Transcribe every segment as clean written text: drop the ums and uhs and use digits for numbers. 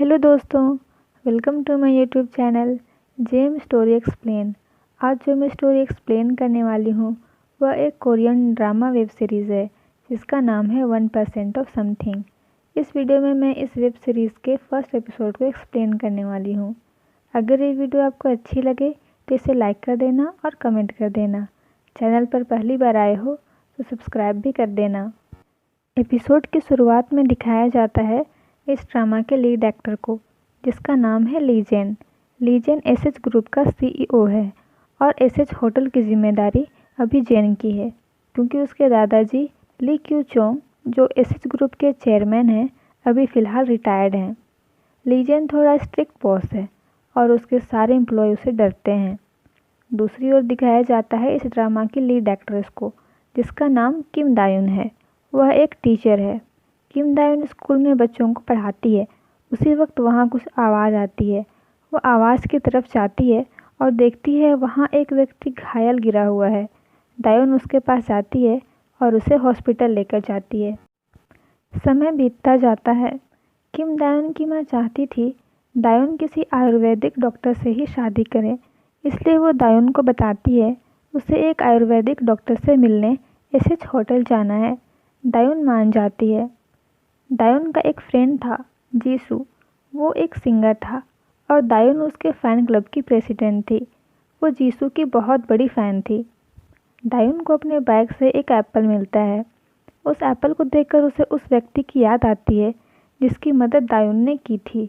Hello दोस्तों, welcome to my YouTube channel gem story explain. आज जो मैं स्टोरी एक्सप्लेन करने वाली हूँ वह एक कोरियन ड्रामा वेब सीरीज़ है जिसका नाम है 1% ऑफ समथिंग। इस वीडियो में मैं इस वेब सीरीज़ के फर्स्ट एपिसोड को एक्सप्लेन करने वाली हूँ। अगर ये वीडियो आपको अच्छी लगे तो इसे लाइक कर देना और कमेंट कर देना। चैनल पर पहली बार आए हो तो सब्सक्राइब भी कर देना। एपिसोड की शुरुआत में दिखाया जाता है इस ड्रामा के लीड एक्टर को, जिसका नाम है लीजेन। लीजेन एसएच ग्रुप का सीईओ है और एसएच होटल की जिम्मेदारी अभी जेन की है, क्योंकि उसके दादाजी ली क्यू चोंग, जो एसएच ग्रुप के चेयरमैन हैं, अभी फ़िलहाल रिटायर्ड हैं। लीजेन थोड़ा स्ट्रिक्ट बॉस है और उसके सारे एम्प्लॉय उसे डरते हैं। दूसरी ओर दिखाया जाता है इस ड्रामा की लीड एक्ट्रेस को, जिसका नाम किम दायुन है। वह एक टीचर है। किम दायुन स्कूल में बच्चों को पढ़ाती है। उसी वक्त वहाँ कुछ आवाज़ आती है। वो आवाज़ की तरफ जाती है और देखती है वहाँ एक व्यक्ति घायल गिरा हुआ है। दायुन उसके पास जाती है और उसे हॉस्पिटल लेकर जाती है। समय बीतता जाता है। किम दायुन की माँ चाहती थी दायुन किसी आयुर्वेदिक डॉक्टर से ही शादी करे, इसलिए वो दायुन को बताती है उसे एक आयुर्वेदिक डॉक्टर से मिलने एसएच होटल जाना है। दायुन मान जाती है। दायुन का एक फ्रेंड था, जीसू। वो एक सिंगर था और दायुन उसके फ़ैन क्लब की प्रेसिडेंट थी। वो जीसू की बहुत बड़ी फ़ैन थी। दायुन को अपने बैग से एक एप्पल मिलता है। उस एप्पल को देखकर उसे उस व्यक्ति की याद आती है जिसकी मदद दायुन ने की थी।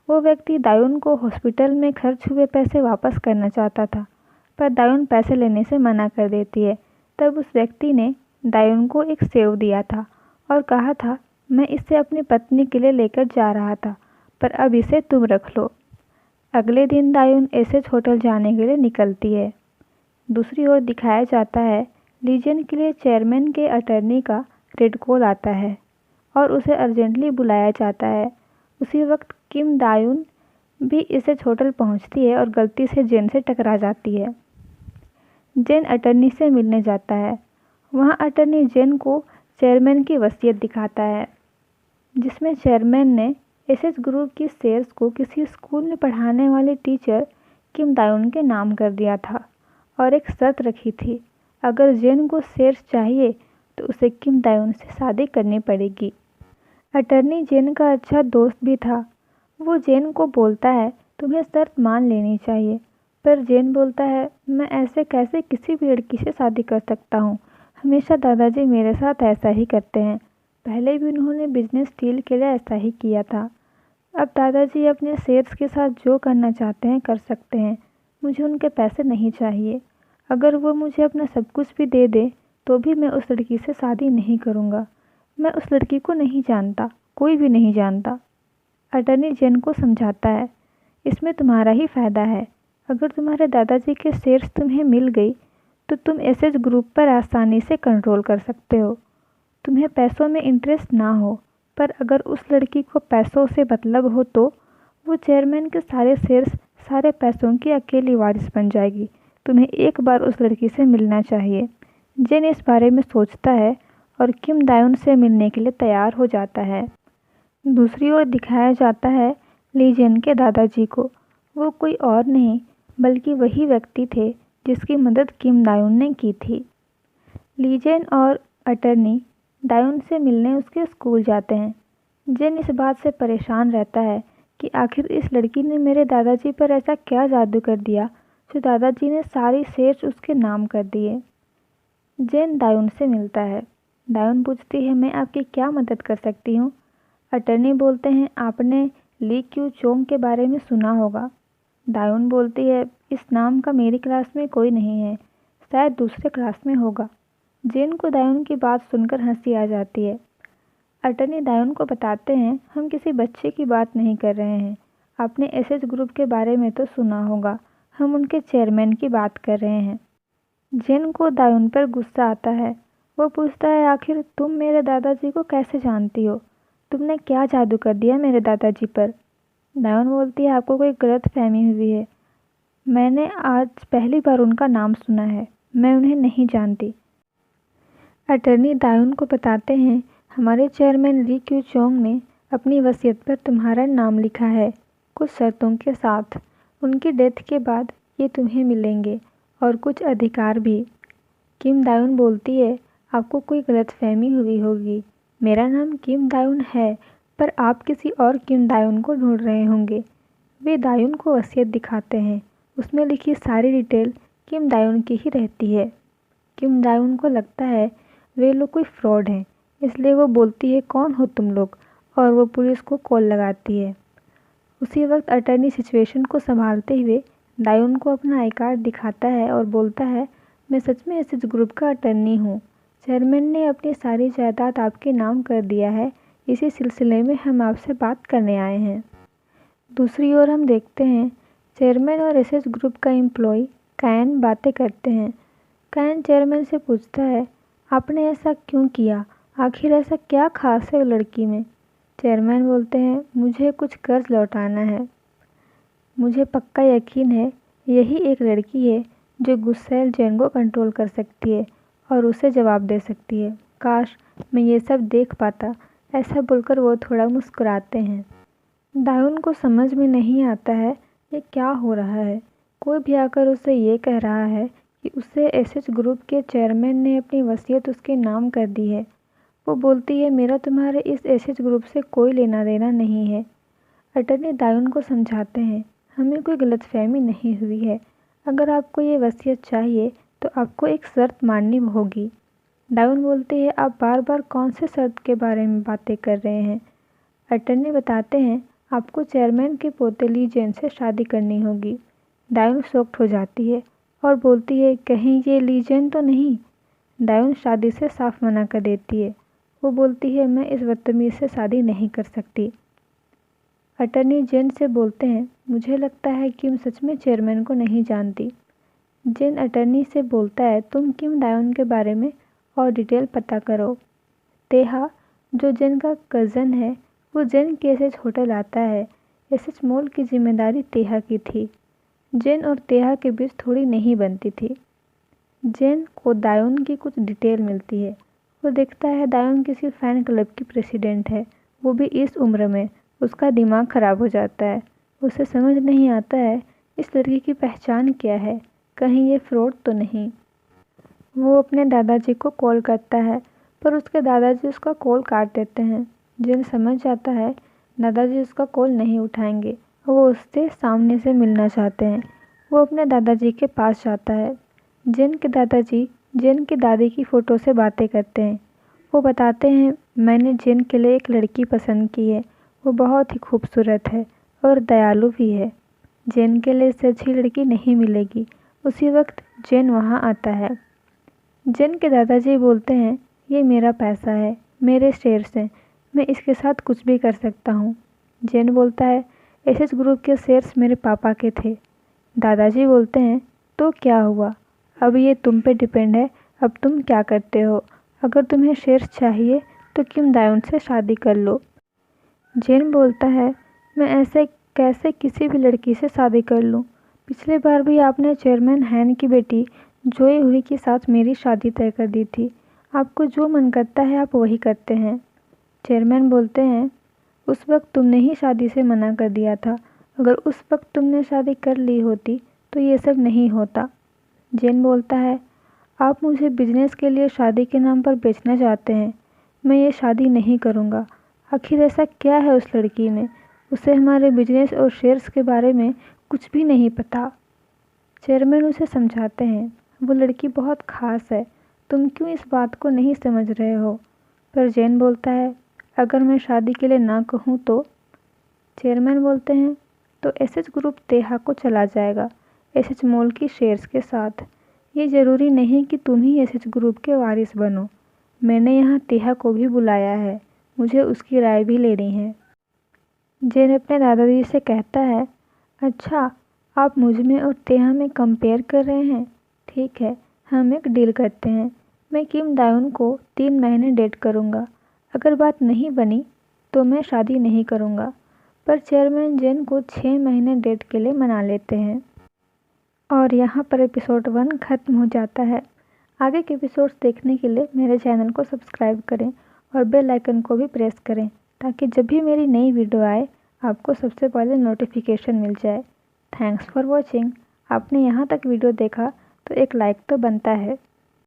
वो व्यक्ति दायुन को हॉस्पिटल में खर्च हुए पैसे वापस करना चाहता था, पर दायुन पैसे लेने से मना कर देती है। तब उस व्यक्ति ने दायुन को एक सेव दिया था और कहा था, मैं इसे अपनी पत्नी के लिए लेकर जा रहा था, पर अब इसे तुम रख लो। अगले दिन दायुन एसएच होटल जाने के लिए निकलती है। दूसरी ओर दिखाया जाता है लीजन के लिए चेयरमैन के अटर्नी का रेड कॉल आता है और उसे अर्जेंटली बुलाया जाता है। उसी वक्त किम दायुन भी एसएच होटल पहुंचती है और गलती से जेन से टकरा जाती है। जेन अटर्नी से मिलने जाता है। वहां अटर्नी जेन को चेयरमैन की वसीयत दिखाता है, जिसमें चेयरमैन ने एसएच ग्रुप की शेयर्स को किसी स्कूल में पढ़ाने वाले टीचर किम दायुन के नाम कर दिया था और एक शर्त रखी थी, अगर जेन को शेयर्स चाहिए तो उसे किम दायुन से शादी करनी पड़ेगी। अटर्नी जेन का अच्छा दोस्त भी था। वो जेन को बोलता है तुम्हें शर्त मान लेनी चाहिए, पर जेन बोलता है मैं ऐसे कैसे किसी भी लड़की से शादी कर सकता हूँ। हमेशा दादाजी मेरे साथ ऐसा ही करते हैं। पहले भी उन्होंने बिजनेस डील के लिए ऐसा ही किया था। अब दादाजी अपने शेयर्स के साथ जो करना चाहते हैं कर सकते हैं। मुझे उनके पैसे नहीं चाहिए। अगर वो मुझे अपना सब कुछ भी दे दे तो भी मैं उस लड़की से शादी नहीं करूँगा। मैं उस लड़की को नहीं जानता, कोई भी नहीं जानता। अटर्नी जेन को समझाता है, इसमें तुम्हारा ही फ़ायदा है। अगर तुम्हारे दादाजी के शेयर्स तुम्हें मिल गई तो तुम एसएच ग्रुप पर आसानी से कंट्रोल कर सकते हो। तुम्हें पैसों में इंटरेस्ट ना हो, पर अगर उस लड़की को पैसों से मतलब हो तो वो चेयरमैन के सारे शेयर्स, सारे पैसों की अकेली वारिस बन जाएगी। तुम्हें एक बार उस लड़की से मिलना चाहिए। जेन इस बारे में सोचता है और किम दायुन से मिलने के लिए तैयार हो जाता है। दूसरी ओर दिखाया जाता है लीजेन के दादाजी को। वो कोई और नहीं बल्कि वही व्यक्ति थे जिसकी मदद किम दायुन ने की थी। लीजेन और अटर्नी दायुन से मिलने उसके स्कूल जाते हैं। जेन इस बात से परेशान रहता है कि आखिर इस लड़की ने मेरे दादाजी पर ऐसा क्या जादू कर दिया जो दादाजी ने सारी शेयर्स उसके नाम कर दिए। जेन दायुन से मिलता है। दायुन पूछती है मैं आपकी क्या मदद कर सकती हूँ। अटर्नी बोलते हैं आपने ली क्यू चोंग के बारे में सुना होगा। दायुन बोलती है इस नाम का मेरी क्लास में कोई नहीं है, शायद दूसरे क्लास में होगा। जेन को दायुन की बात सुनकर हंसी आ जाती है। अटर्नी दायुन को बताते हैं हम किसी बच्चे की बात नहीं कर रहे हैं। आपने एसएच ग्रुप के बारे में तो सुना होगा, हम उनके चेयरमैन की बात कर रहे हैं। जेन को दायुन पर गुस्सा आता है। वो पूछता है आखिर तुम मेरे दादाजी को कैसे जानती हो? तुमने क्या जादू कर दिया मेरे दादाजी पर? दायुन बोलती है आपको कोई गलत फहमी हुई है। मैंने आज पहली बार उनका नाम सुना है, मैं उन्हें नहीं जानती। अटर्नी दायुन को बताते हैं हमारे चेयरमैन ली क्यू चोंग ने अपनी वसीयत पर तुम्हारा नाम लिखा है, कुछ शर्तों के साथ। उनकी डेथ के बाद ये तुम्हें मिलेंगे और कुछ अधिकार भी। किम दायुन बोलती है, आपको कोई गलतफहमी हुई होगी। मेरा नाम किम दायुन है, पर आप किसी और किम दायुन को ढूंढ रहे होंगे। वे दायुन को वसीयत दिखाते हैं। उसमें लिखी सारी डिटेल किम दायुन की ही रहती है। किम दायुन को लगता है वे लोग कोई फ्रॉड हैं, इसलिए वो बोलती है, कौन हो तुम लोग, और वो पुलिस को कॉल लगाती है। उसी वक्त अटर्नी सिचुएशन को संभालते हुए दायुन को अपना आई कार्ड दिखाता है और बोलता है, मैं सच में एसएच ग्रुप का अटर्नी हूँ। चेयरमैन ने अपनी सारी जायदाद आपके नाम कर दिया है। इसी सिलसिले में हम आपसे बात करने आए हैं। दूसरी ओर हम देखते हैं चेयरमैन और एसएच ग्रुप का एम्प्लॉय कायन बातें करते हैं। कायन चेयरमैन से पूछता है, आपने ऐसा क्यों किया? आखिर ऐसा क्या खास है वो लड़की में? चेयरमैन बोलते हैं, मुझे कुछ कर्ज लौटाना है। मुझे पक्का यकीन है यही एक लड़की है जो गुस्सैल जैन को कंट्रोल कर सकती है और उसे जवाब दे सकती है। काश मैं ये सब देख पाता। ऐसा बोलकर वो थोड़ा मुस्कुराते हैं। दायुन को समझ में नहीं आता है ये क्या हो रहा है। कोई भी आकर उसे ये कह रहा है कि उसे एसएच ग्रुप के चेयरमैन ने अपनी वसीयत उसके नाम कर दी है। वो बोलती है, मेरा तुम्हारे इस एसएच ग्रुप से कोई लेना देना नहीं है। अटर्नी दायुन को समझाते हैं, हमें कोई गलतफहमी नहीं हुई है। अगर आपको ये वसीयत चाहिए तो आपको एक शर्त माननी होगी। दायुन बोलती है, आप बार बार कौन से शर्त के बारे में बातें कर रहे हैं? अटर्नी बताते हैं, आपको चेयरमैन के पोते ली जेन से शादी करनी होगी। दायुन शॉक्ड हो जाती है और बोलती है, कहीं ये ली जेन तो नहीं? दायुन शादी से साफ मना कर देती है। वो बोलती है, मैं इस बदतमीज से शादी नहीं कर सकती। अटर्नी जेन से बोलते हैं, मुझे लगता है किम सच में चेयरमैन को नहीं जानती। जेन अटर्नी से बोलता है, तुम किम दायुन के बारे में और डिटेल पता करो। तेहा, जो जेन का कज़न है, वो जेन के एसएच होटल आता है। एसएच मॉल की जिम्मेदारी तेहा की थी। जेन और तेहा के बीच थोड़ी नहीं बनती थी। जेन को दायुन की कुछ डिटेल मिलती है। वो देखता है दायुन किसी फ़ैन क्लब की प्रेसिडेंट है, वो भी इस उम्र में। उसका दिमाग ख़राब हो जाता है। उसे समझ नहीं आता है इस लड़की की पहचान क्या है, कहीं ये फ्रॉड तो नहीं। वो अपने दादाजी को कॉल करता है, पर उसके दादाजी उसका कॉल काट देते हैं। जेन समझ जाता है दादाजी उसका कॉल नहीं उठाएंगे और वो उससे सामने से मिलना चाहते हैं। वो अपने दादाजी के पास जाता है। जेन के दादाजी जेन की दादी की फ़ोटो से बातें करते हैं। वो बताते हैं, मैंने जेन के लिए एक लड़की पसंद की है। वो बहुत ही खूबसूरत है और दयालु भी है। जेन के लिए इससे अच्छी लड़की नहीं मिलेगी। उसी वक्त जेन वहाँ आता है। जेन के दादाजी बोलते हैं, ये मेरा पैसा है, मेरे शेयर्स हैं, मैं इसके साथ कुछ भी कर सकता हूँ। जेन बोलता है, एसएच ग्रुप के शेयर्स मेरे पापा के थे। दादाजी बोलते हैं, तो क्या हुआ? अब ये तुम पे डिपेंड है, अब तुम क्या करते हो। अगर तुम्हें शेयर्स चाहिए तो किम दायुन से शादी कर लो। जेन बोलता है, मैं ऐसे कैसे किसी भी लड़की से शादी कर लूँ? पिछली बार भी आपने चेयरमैन हैन की बेटी जोई हुई के साथ मेरी शादी तय कर दी थी। आपको जो मन करता है आप वही करते हैं। चेयरमैन बोलते हैं, उस वक्त तुमने ही शादी से मना कर दिया था। अगर उस वक्त तुमने शादी कर ली होती तो ये सब नहीं होता। जेन बोलता है, आप मुझे बिजनेस के लिए शादी के नाम पर बेचना चाहते हैं। मैं ये शादी नहीं करूँगा। आखिर ऐसा क्या है उस लड़की में? उसे हमारे बिजनेस और शेयर्स के बारे में कुछ भी नहीं पता। चेयरमैन उसे समझाते हैं, वो लड़की बहुत ख़ास है, तुम क्यों इस बात को नहीं समझ रहे हो? पर जेन बोलता है, अगर मैं शादी के लिए ना कहूँ तो? चेयरमैन बोलते हैं, तो एसएच ग्रुप तेहा को चला जाएगा, एसएच मॉल की शेयर्स के साथ। ये ज़रूरी नहीं कि तुम ही एसएच ग्रुप के वारिस बनो। मैंने यहाँ तेहा को भी बुलाया है, मुझे उसकी राय भी लेनी है। जेन अपने दादाजी से कहता है, अच्छा, आप मुझ में और तेहा में कंपेयर कर रहे हैं? ठीक है, हम एक डील करते हैं। मैं किम दायुन को 3 महीने डेट करूँगा। अगर बात नहीं बनी तो मैं शादी नहीं करूँगा। पर चेयरमैन जेन को 6 महीने डेट के लिए मना लेते हैं। और यहाँ पर एपिसोड 1 ख़त्म हो जाता है। आगे के एपिसोड्स देखने के लिए मेरे चैनल को सब्सक्राइब करें और बेल आइकन को भी प्रेस करें ताकि जब भी मेरी नई वीडियो आए आपको सबसे पहले नोटिफिकेशन मिल जाए। Thanks for watching. आपने यहाँ तक वीडियो देखा तो एक लाइक तो बनता है।